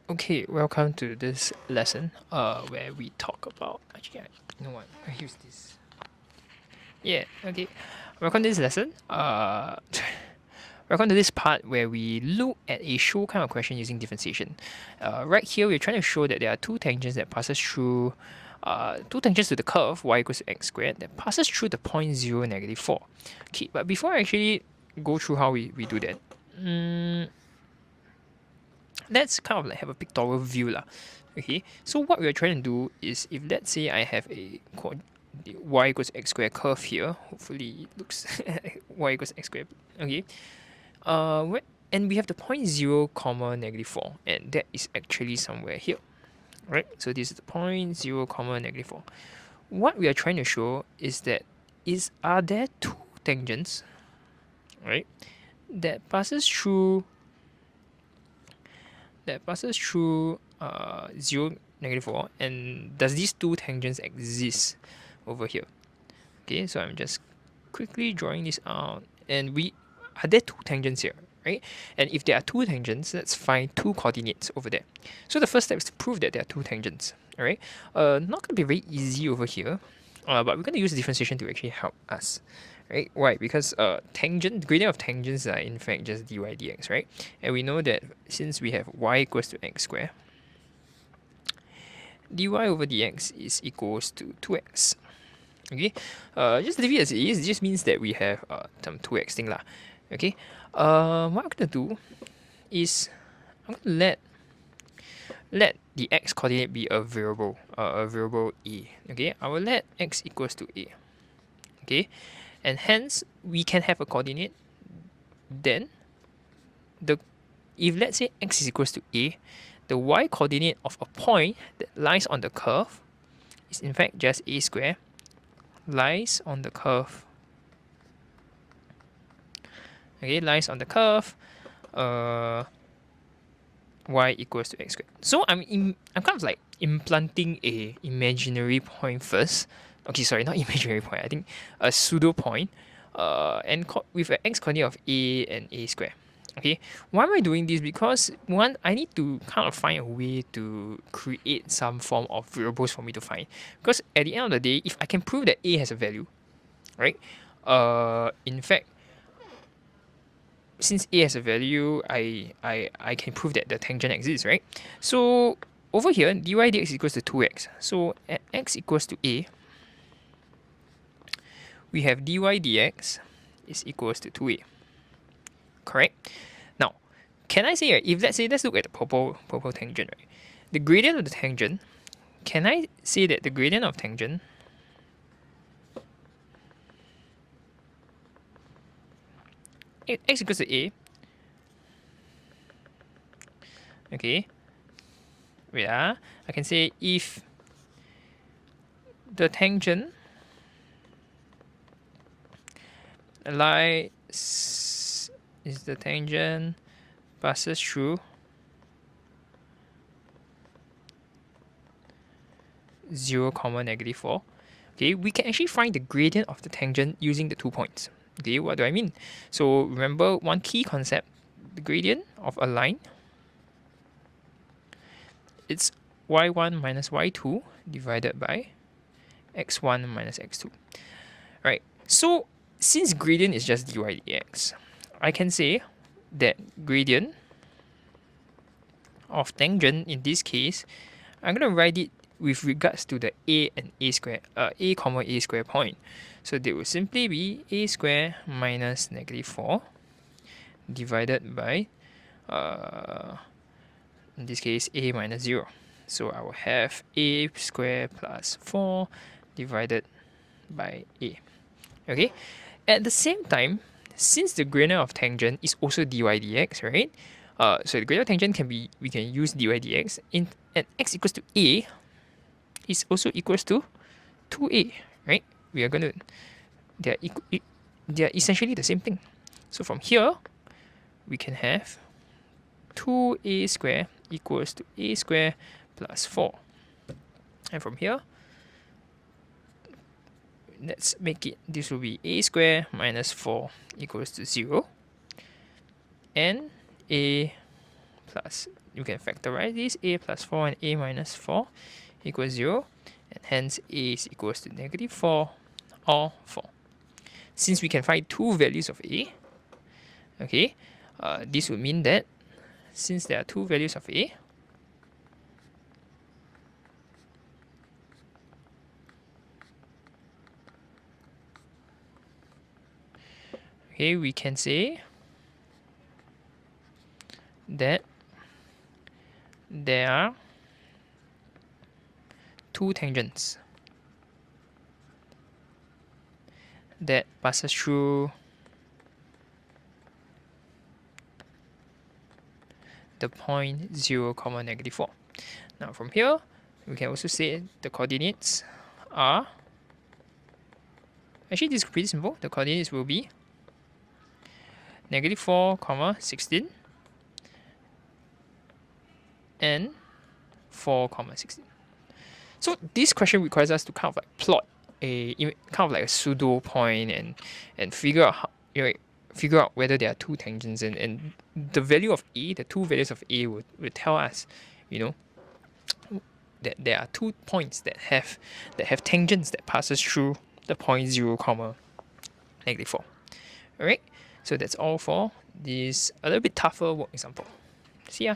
Okay, welcome to this lesson where we talk about you know what, I use this. Yeah, okay. Welcome to this lesson. Welcome to this part where we look at a show kind of question using differentiation. Right here we're trying to show that there are two tangents that passes through two tangents to the curve y equals to x squared that passes through the point 0, -4. Okay, but before I actually go through how we do that, let's kind of like have a pictorial view lah. Okay, so what we're trying to do is, if let's say I have a y equals x squared curve here, hopefully it looks y equals x squared. Okay, and we have the point 0, -4, and that is actually somewhere here, right? So this is the point 0, -4. What we are trying to show is that are there two tangents, right, that passes through 0, -4, and does these two tangents exist over here? Okay, so I'm just quickly drawing this out, and are there two tangents here, right? And if there are two tangents, let's find two coordinates over there. So the first step is to prove that there are two tangents, alright? Not going to be very easy over here, but we're going to use differentiation to actually help us, right? Why? Because gradient of tangents are in fact just dy dx, right? And we know that since we have y equals to x squared, dy over dx is equals to 2x. Okay, just leave it as it is. It just means that we have some 2x thing lah. Okay, what I'm gonna do is I'm gonna let the x coordinate be a variable a. Okay, I will let x equals to a. Okay, and hence we can have a coordinate. Then if let's say x is equals to a, the y coordinate of a point that lies on the curve is in fact just a square lies on the curve. Okay, lies on the curve. Y equals to x squared. So I'm kind of like implanting a imaginary point first. Okay, sorry, not imaginary point. I think a pseudo point. And with an x coordinate of a and a square. Okay, why am I doing this? Because one, I need to kind of find a way to create some form of variables for me to find. Because at the end of the day, if I can prove that a has a value, right? In fact, since a has a value, I can prove that the tangent exists, right? So over here, dy dx equals to 2x. So at x equals to a, we have dy dx is equals to 2a. Correct? Now, can I say, if let's look at the purple tangent, right? The gradient of the tangent, can I say that the gradient of tangent x equals to a, okay, wait, I can say if the tangent passes through 0, -4, okay, we can actually find the gradient of the tangent using the 2 points. Okay, what do I mean? So remember one key concept, the gradient of a line, it's y1 minus y2 divided by x1 minus x2. Right, so since gradient is just dy dx, I can say that gradient of tangent in this case, I'm going to write it with regards to the a and a square, a comma a square point. So they will simply be a square minus -4 divided by, in this case, a minus 0. So I will have a square plus 4 divided by a. Okay, at the same time, since the gradient of tangent is also dy dx, right? So the gradient of tangent we can use dy dx at x equals to a is also equals to 2a, right? We are going to, they are essentially the same thing. So from here, we can have 2a square equals to a square plus 4. And from here, let's make it, this will be a square minus 4 equals to 0. And a plus you can factorize this. A plus 4 and A minus 4 equals 0. And hence A is equals to negative 4 or 4. Since we can find two values of A, okay, this would mean that since there are two values of A, okay, we can say that there are two tangents that passes through the point 0, negative 4. Now from here, we can also say the coordinates are, actually this is pretty simple. The coordinates will be negative 4, 16 and 4, 16. So this question requires us to kind of like plot a kind of like a pseudo point and figure out how, figure out whether there are two tangents, and the value of A, the two values of A would tell us, that there are 2 points that have tangents that passes through the point 0, negative 4. Alright, so that's all for this a little bit tougher work example. See ya.